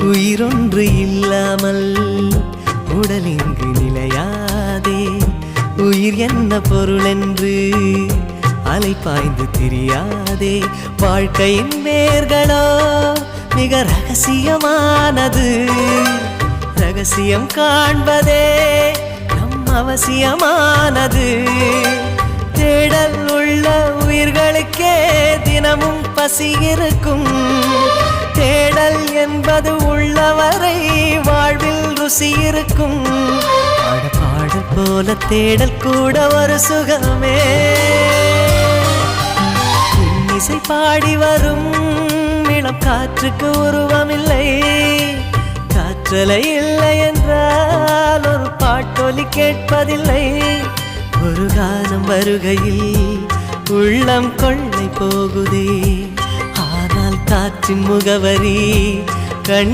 உயிரொன்று இல்லாமல் உடல் இங்கு நிலையாதே. உயிர் என்ன பொருள் என்று அலைப்பாய்ந்து தெரியாதே. வாழ்க்கையின் வேர்களோ மிக ரகசியமானது. ரகசியம் காண்பதே நம் அவசியமானது. தேடல் உள்ள உயிர்களுக்கே தினமும் பசி இருக்கும். தேடல் என்பது உள்ளவரை வாழ்வில் ருசி இருக்கும். பாடல் போல தேடல் கூட ஒரு சுகமே. இசை பாடி வரும் இளம் காற்றுக்கு உருவமில்லை. காற்றலை இல்லை என்றால் ஒரு பாட்டொலி கேட்பதில்லை. ஒரு காலம் வருகையில் உள்ளம் கொள்ளை போகுதே. ஆனால் காற்றின் முகவரி கண்